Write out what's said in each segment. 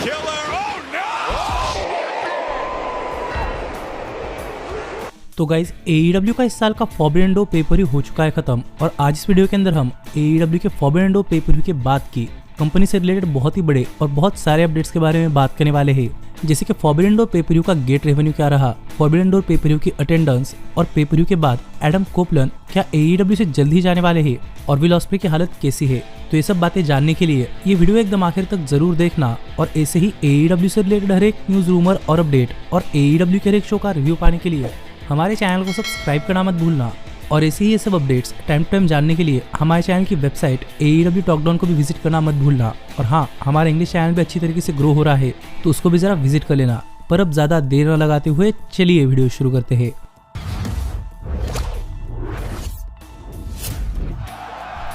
killer. Oh no! तो guys AEW का इस साल का फॉरबिडन डोर पेपर हो चुका है खत्म और आज इस वीडियो के अंदर हम AEW के फॉरबिडन डोर पेपर के बाद की कंपनी से रिलेटेड बहुत ही बड़े और बहुत सारे अपडेट्स के बारे में बात करने वाले हैं, जैसे कि फॉरबिडन डोर पेपर का गेट रेवेन्यू क्या रहा, फॉरबिडन डोर पेपर की अटेंडेंस और पेपर के बाद एडम कोपलन क्या AEW से जल्द ही जाने वाले हैं और विल ऑस्प्रे की हालत कैसी है। तो ये सब बातें जानने के लिए ये वीडियो एकदम आखिर तक जरूर देखना और ऐसे ही AEW से रिलेटेड हर एक न्यूज रूमर और अपडेट और AEW के हर एक शो का रिव्यू पाने के लिए हमारे चैनल को सब्सक्राइब करना मत भूलना। और ऐसे ही ये सब अपडेट्स टाइम टू टाइम जानने के लिए हमारे चैनल की वेबसाइट AEW टॉकडाउन को भी विजिट करना मत भूलना। और हाँ, हमारा इंग्लिश चैनल भी अच्छी तरीके से ग्रो हो रहा है तो उसको भी जरा विजिट कर लेना। पर अब ज्यादा देर न लगाते हुए चलिए वीडियो शुरू करते हैं।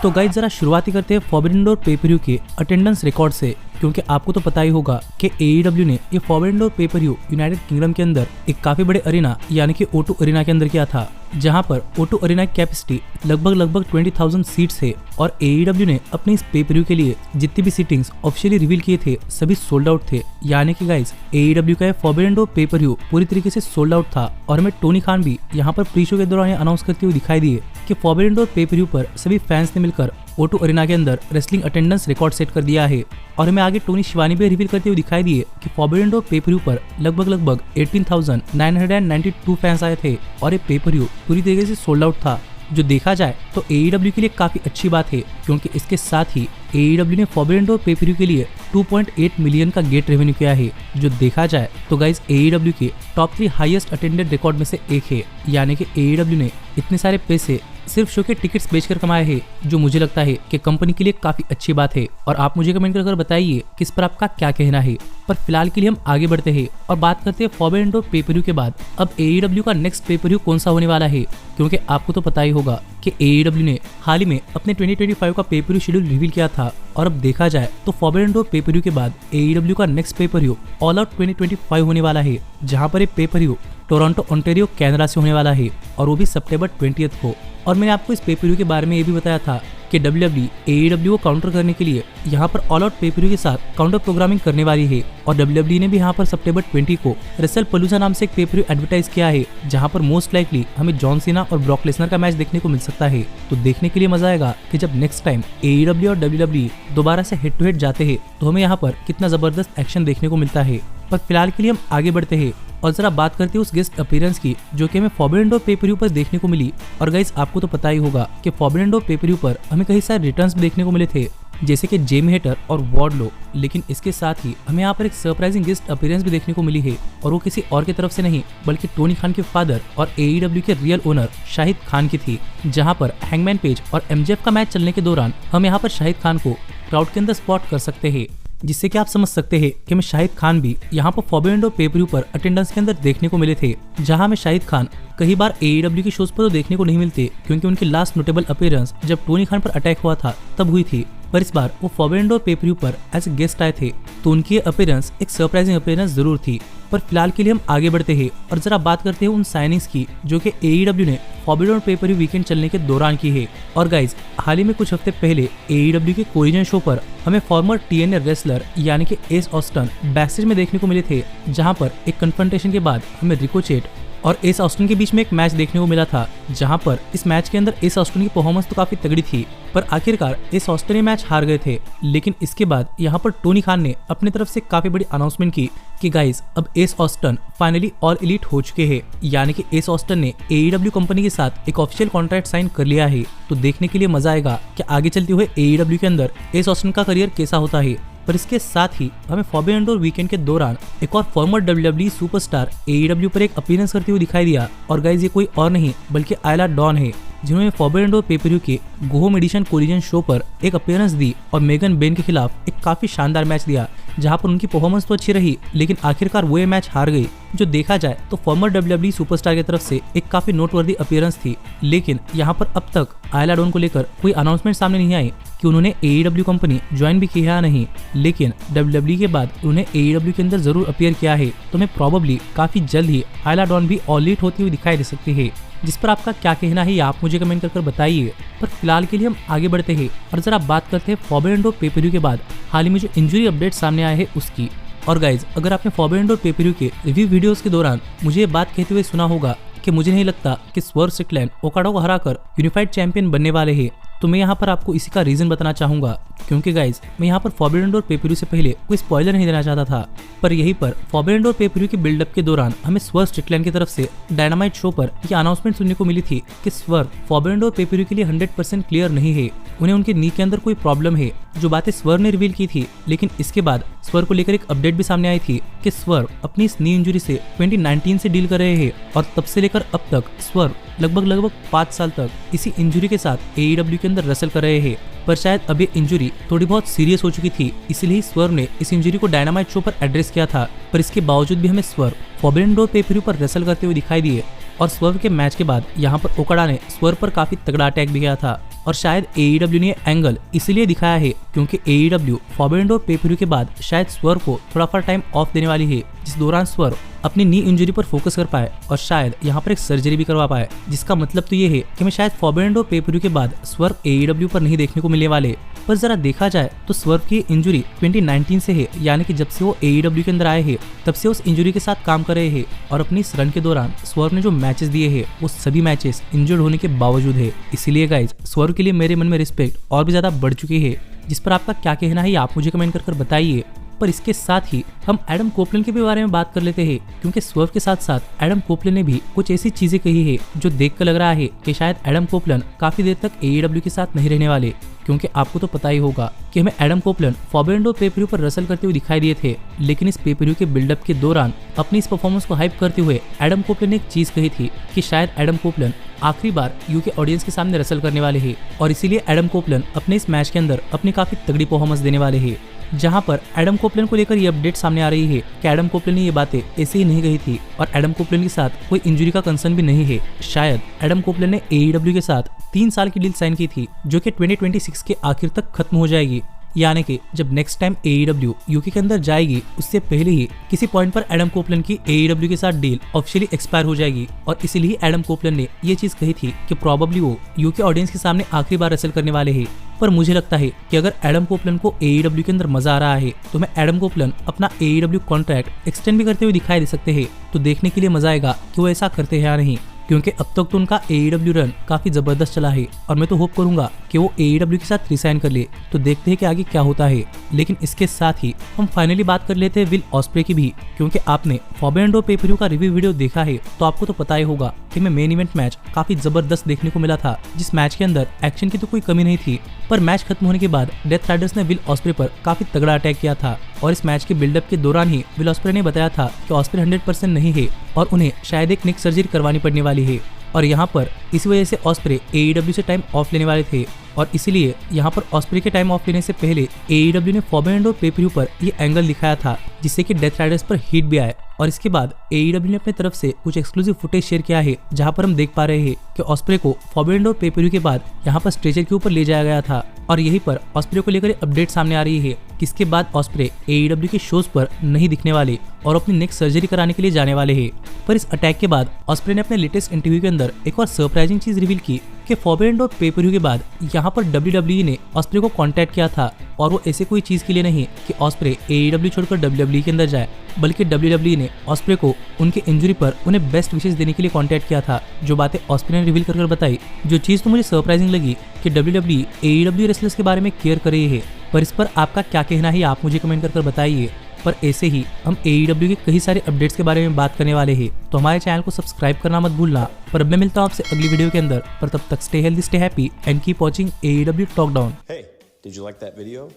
तो गाइस जरा शुरुआती करते हैं फॉरबिडन डोर पेपर के अटेंडेंस रिकॉर्ड से, क्योंकि आपको तो पता ही होगा कि AEW ने ये forbidden door paper United kingdom के अंदर एक काफी बड़े अरीना यानी कि O2 अरीना के अंदर किया था, जहां पर O2 अरीना की कैपेसिटी लगभग 20,000 सीट्स है। और AEW ने अपने इस पेपर के लिए जितनी भी सीटिंग्स ऑफिशियली रिवील किए थे सभी सोल्ड आउट थे, यानी कि गाइस AEW का फॉरबिडन डोर पेपर पूरी तरीके से सोल्ड आउट था। और हमें टोनी खान भी यहाँ पर प्री शो के दौरान अनाउंस करते हुए दिखाई दिए कि फॉरबिडन डोर पेपर पर सभी फैंस ने मिलकर O2 अरीना के अंदर रेसलिंग अटेंडेंस रिकॉर्ड सेट कर दिया है। और हमें आगे टोनी शिवानी भी रिवील करते हुए दिखाई दिए कि फॉरबिडन डोर पेपर पर लगभग 18,992 फैंस आए थे और ये पेपर पूरी तरीके से सोल्ड आउट था, जो देखा जाए तो AEW के लिए काफी अच्छी बात है, क्योंकि इसके साथ ही AEW ने फॉरबिडन डोर पेपर के लिए 2.8 मिलियन का गेट रेवेन्यू किया है, जो देखा जाए तो गाइस AEW के टॉप 3 हाईएस्ट अटेंडेड रिकॉर्ड में से एक है। यानी कि AEW ने इतने सारे पैसे सिर्फ शो के टिकट्स बेचकर कमाए हैं, जो मुझे लगता है कि कंपनी के लिए काफी अच्छी बात है। और आप मुझे कमेंट कर बताइए कि इस पर आपका क्या कहना है। पर फिलहाल के लिए हम आगे बढ़ते हैं और बात करते हैं फॉरबिडन डोर पेपर के बाद अब AEW का नेक्स्ट पेपर कौन सा होने वाला है, क्योंकि आपको तो पता ही होगा कि AEW ने हाल ही में अपने 2025 का पेपर शेड्यूल रिवील किया था। और अब देखा जाए तो फॉरबिडन डोर पेपर के बाद AEW का नेक्स्ट पेपर ऑल आउट 2025 होने वाला है, जहां पर ये पेपर टोरंटो ओंटारियो कनाडा से होने वाला है और वो भी सितंबर 20 को। और मैंने आपको इस पेपर के बारे में ये भी बताया था कि WWE AEW को काउंटर करने के लिए यहाँ पर ऑल आउट पेपर के साथ काउंटर प्रोग्रामिंग करने वाली है। और WWE ने भी यहाँ पर सितंबर 20 को रेसल पलूजा नाम से एक पेपर एडवर्टाइज किया है, जहाँ पर मोस्ट लाइकली हमें जॉन सीना और ब्रॉक लेसनर का मैच देखने को मिल सकता है। तो देखने के लिए मजा आएगा कि जब नेक्स्ट टाइम AEW और WWE दोबारा से हेड टू हेड जाते हैं तो हमें यहाँ पर कितना जबरदस्त एक्शन देखने को मिलता है। पर फिलहाल के लिए हम आगे बढ़ते हैं और जरा बात करते हैं उस गेस्ट अपीयरेंस की जो कि हमें फॉरबिडन डोर पेपर पर देखने को मिली। और गाइस आपको तो पता ही होगा कि फॉरबिडन डोर पेपर पर हमें कई सारे रिटर्न्स भी देखने को मिले थे, जैसे कि जेमी हेटर और वार्डलो। लेकिन इसके साथ ही हमें यहाँ पर एक सरप्राइजिंग गेस्ट अपीयरेंस भी देखने को मिली है, और वो किसी और की तरफ से नहीं बल्कि टोनी खान के फादर और AEW के रियल ओनर शाहिद खान की थी, जहाँ पर हैंगमैन पेज और MJF का मैच चलने के दौरान हम यहाँ पर शाहिद खान को क्राउड के अंदर स्पॉट कर सकते हैं, जिससे कि आप समझ सकते हैं कि हमें शाहिद खान भी यहाँ पर फॉरबिडन डोर पेपर पर अटेंडेंस के अंदर देखने को मिले थे, जहाँ हमें शाहिद खान कई बार AEW के शोज पर तो देखने को नहीं मिलते, क्योंकि उनकी लास्ट नोटेबल अपीयरेंस जब टोनी खान पर अटैक हुआ था तब हुई थी। पर इस बार वो फॉरबिडन डोर पेपर पर एज ए गेस्ट आए थे, तो उनकी अपीयरेंस एक सरप्राइजिंग अपीयरेंस जरूर थी। पर फिलहाल के लिए हम आगे बढ़ते हैं और जरा बात करते हैं उन साइनिंग्स की जो कि AEW ने फॉरबिडन डोर पेपर वीकेंड चलने के दौरान की है। और गाइज हाल ही में कुछ हफ्ते पहले AEW के कोलिजन शो पर हमें फॉर्मर TNA रेसलर यानी कि एस ऑस्टन बैकस्टेज में देखने को मिले थे, जहां पर एक कन्फ्रंटेशन के बाद हमें रिकोचेट और एस ऑस्टिन के बीच में एक मैच देखने को मिला था, जहां पर इस मैच के अंदर एस ऑस्टिन की परफॉर्मेंस तो काफी तगड़ी थी, पर आखिरकार एस ऑस्टिन ये मैच हार गए थे। लेकिन इसके बाद यहाँ पर टोनी खान ने अपनी तरफ से काफी बड़ी अनाउंसमेंट की कि गाइस अब S Austin finally all elite हो चुके हैं, यानी कि एस ऑस्टिन ने AEW कंपनी के साथ एक ऑफिशियल कॉन्ट्रैक्ट साइन कर लिया है। तो देखने के लिए मजा आएगा कि आगे चलते हुए AEW के अंदर एस ऑस्टिन का करियर कैसा होता है। पर इसके साथ ही हमें फॉरबिडन डोर वीकेंड के दौरान एक और फॉर्मर WWE सुपरस्टार AEW पर एक अपीयरेंस करते हुए दिखाई दिया। और गाइज ये कोई और नहीं बल्कि आयला डॉन है, जिन्होंने फॉरबिडन डोर पेपर के गोहोम एडिशन कोलिजन शो पर एक अपीयरेंस दी और मेगन बेन के खिलाफ एक काफी शानदार मैच दिया, जहां पर उनकी परफॉर्मेंस तो अच्छी रही लेकिन आखिरकार वो ये मैच हार गई, जो देखा जाए तो फॉर्मर WWE सुपरस्टार की तरफ से एक काफी नोटवर्दी अपीयरेंस थी। लेकिन यहाँ पर अब तक आयला डॉन को लेकर कोई अनाउंसमेंट सामने नहीं आई कि उन्होंने AEW कंपनी ज्वाइन भी किया नहीं, लेकिन WWE के बाद उन्होंने AEW के अंदर जरूर अपीयर किया है। तो मैं प्रोबेबली काफी जल्द ही आयला डॉन भी ऑल एलीट होती हुई दिखाई दे सकती है, जिस पर आपका क्या कहना है ये आप मुझे कमेंट कर बताइए। पर फिलहाल के लिए हम आगे बढ़ते हैं और जरा बात करते हैं फॉरबिडन डोर पेपर के बाद हाल ही में जो इंजरी अपडेट सामने आए हैं उसकी। और गाइज अगर आपने फॉरबिडन डोर पे-पर-व्यू के रिव्यू वीडियोस के दौरान मुझे ये बात कहते हुए सुना होगा कि मुझे नहीं लगता कि स्वर्व स्ट्रिकलैंड ओकाडा को हराकर यूनिफाइड चैंपियन बनने वाले हैं, तो मैं यहाँ पर आपको इसी का रीजन बताना चाहूंगा। क्योंकि गाइज मैं यहाँ पर फॉरबिडन डोर पे-पर-व्यू से पहले कोई स्पॉइलर नहीं देना चाहता था, पर यहीं पर फॉरबिडन डोर पे-पर-व्यू के बिल्डअप के दौरान हमें स्वर्व स्ट्रिकलैंड की तरफ से डायनामाइट शो पर यह अनाउंसमेंट सुनने को मिली थी कि स्वर्व फॉरबिडन डोर पे-पर-व्यू के लिए 100% क्लियर नहीं है, उन्हें उनके नी के अंदर कोई प्रॉब्लम है, जो बातें स्वर्व ने रिवील की थी। लेकिन इसके बाद स्वर्व को लेकर एक अपडेट भी सामने आई थी कि स्वर्व अपनी इस नी इंजरी से 2019 से डील कर रहे हैं और तब से लेकर अब तक स्वर्व लगभग 5 साल तक इसी इंजरी के साथ AEW के अंदर रसल कर रहे हैं। पर शायद अब ये इंजरी थोड़ी बहुत सीरियस हो चुकी थी, इसलिए स्वर्व ने इस इंजरी को डायनामाइट शो पर एड्रेस किया था। पर इसके बावजूद भी हमें स्वर्व फॉरबिडन डोर पे-पर-व्यू पर रसल करते हुए दिखाई दिए और स्वर्व के मैच के बाद यहाँ पर ओकाडा ने स्वर्व पर काफी तगड़ा अटैक भी किया था। और शायद AEW ने एंगल इसलिए दिखाया है क्योंकि AEW फॉरबिडन डोर पे-पर-व्यू के बाद शायद स्वर्व को थोड़ा फॉर टाइम ऑफ देने वाली है, जिस दौरान स्वर्व अपनी नी इंजरी पर फोकस कर पाए और शायद यहाँ पर एक सर्जरी भी करवा पाए। जिसका मतलब तो ये है कि मैं शायद फॉरबिडन डोर पे-पर-व्यू के बाद स्वर्व AEW पर नहीं देखने को मिलने वाले। पर जरा देखा जाए तो स्वर्व की इंजरी 2019 से है, यानी कि जब से वो AEW के अंदर आए हैं तब से उस इंजरी के साथ काम कर रहे हैं और अपनी इस रन के दौरान स्वर्व ने जो मैचेस दिए हैं वो सभी मैचेस इंजर्ड होने के बावजूद है। इसीलिए गाइज स्वर्व के लिए मेरे मन में रिस्पेक्ट और भी ज्यादा बढ़ चुकी है, जिस पर आपका क्या कहना है आप मुझे कमेंट कर बताइए। पर इसके साथ ही हम एडम कोपलैंड के भी बारे में बात कर लेते हैं, क्योंकि स्वर्व के साथ साथ एडम कोपलैंड ने भी कुछ ऐसी चीजें कही है जो देखकर लग रहा है कि शायद एडम कोपलैंड काफी देर तक AEW के साथ नहीं रहने वाले। क्योंकि आपको तो पता ही होगा कि हमें एडम कोपलैंड फॉरबिडन डोर पे-पर-व्यू पर रसल करते हुए दिखाई दिए थे, लेकिन इस पे-पर-व्यू के बिल्डअप के दौरान अपनी इस परफॉर्मेंस को हाइप करते हुए एडम कोपलैंड ने एक चीज कही थी कि शायद एडम कोपलैंड आखिरी बार यूके ऑडियंस के सामने रसल करने वाले हैं और इसीलिए एडम कोपलैंड अपने इस मैच के अंदर अपनी काफी तगड़ी परफॉर्मेंस देने वाले हैं। जहां पर एडम कोपलैंड को लेकर ये अपडेट सामने आ रही है कि एडम कोपलैंड ने ये बातें ऐसे ही नहीं कही थी और एडम कोपलैंड के साथ कोई इंजरी का कंसर्न भी नहीं है। शायद एडम कोपलैंड ने AEW के साथ 3 साल की डील साइन की थी, जो कि 2026 के आखिर तक खत्म हो जाएगी। यानी कि जब नेक्स्ट टाइम AEW यूके के अंदर जाएगी उससे पहले ही किसी पॉइंट पर एडम कोपलैंड की AEW के साथ डील ऑफिशियली एक्सपायर हो जाएगी और इसीलिए एडम कोपलैंड ने ये चीज कही थी कि प्रोबेबली वो यूके ऑडियंस के सामने आखिरी बार रसल करने वाले हैं। पर मुझे लगता है कि अगर एडम कोपलैंड को AEW के अंदर मजा आ रहा है तो मैं एडम कोपलैंड अपना AEW कॉन्ट्रैक्ट एक्सटेंड भी करते हुए दिखाई दे सकते हैं। तो देखने के लिए मजा आएगा कि वो ऐसा करते हैं या नहीं, क्योंकि अब तक तो उनका AEW रन काफी जबरदस्त चला है और मैं तो होप करूंगा कि वो AEW के साथ रिसाइन कर ले। तो देखते हैं कि आगे क्या होता है। लेकिन इसके साथ ही हम फाइनली बात कर लेते हैं विल ऑस्प्रे की भी, क्योंकि आपने फॉरबिडन डोर पे-पर-व्यू का रिव्यू वीडियो देखा है तो आपको तो पता ही होगा कि मैं मेन इवेंट मैच काफी जबरदस्त देखने को मिला था, जिस मैच के अंदर एक्शन की तो कोई कमी नहीं थी। पर मैच खत्म होने के बाद डेथ राइडर्स ने विल ऑस्प्रे पर काफी तगड़ा अटैक किया था और इस मैच के बिल्डअप के दौरान ही विल ऑस्प्रे ने बताया था कि ऑस्प्रे 100% नहीं है और उन्हें शायद एक नेक सर्जरी करवानी पड़ने वाली है और यहाँ पर इस वजह से ऑस्प्रे AEW से टाइम ऑफ लेने वाले थे और इसीलिए यहाँ पर ऑस्प्रे के टाइम ऑफ लेने से पहले AEW ने फॉरबिडन डोर पे-पर-व्यू पर ये एंगल दिखाया था, जिससे कि डेथ राइडर्स पर हिट भी आए। और इसके बाद AEW ने अपनी तरफ से कुछ एक्सक्लूसिव फुटेज शेयर किया है, जहां पर हम देख पा रहे हैं कि ऑस्प्रे को फॉरबिडन डोर पे-पर-व्यू के बाद यहाँ पर स्ट्रेचर के ऊपर ले जाया गया था और यहीं पर ऑस्प्रे को लेकर अपडेट सामने आ रही है कि इसके बाद ऑस्प्रे AEW के शोज पर नहीं दिखने वाले और अपनी नेक्स्ट सर्जरी कराने के लिए जाने वाले हैं। पर इस अटैक के बाद ऑस्प्रे ने अपने लेटेस्ट इंटरव्यू के अंदर एक और सरप्राइजिंग चीज रिवील की कि फॉरबिडन डोर पे-पर-व्यू के बाद यहाँ पर WWE ने ऑस्प्रे को कांटेक्ट किया था और वो ऐसे कोई चीज के लिए नहीं कि ऑस्प्रे AEW छोड़कर WWE के अंदर जाए, बल्कि WWE ने ऑस्प्रे को उनके इंजरी पर उन्हें बेस्ट विशेष देने के लिए कांटेक्ट किया था। जो बातें ऑस्प्रे ने रिवील कर बताई, जो चीज तो मुझे सरप्राइजिंग लगी कि WWE AEW रेसलर्स के बारे में केयर कर रही है। पर इस पर आपका क्या कहना है आप मुझे कमेंट कर बताइए। पर ऐसे ही हम AEW के कई सारे अपडेट्स के बारे में बात करने वाले हैं, तो हमारे चैनल को सब्सक्राइब करना मत भूलना। पर अब मैं मिलता हूँ आपसे अगली वीडियो के अंदर, पर तब तक stay healthy, stay happy and keep watching AEW talk down. Hey, did you like that video?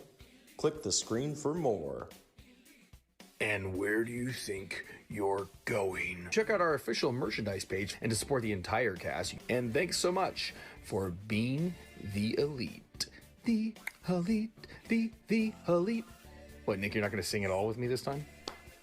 Click the screen for more. And where do you think you're going? Check out our official merchandise page and to support the entire cast. And thanks so much for being the elite. The elite, the elite. What, Nick, you're not going to sing it all with me this time?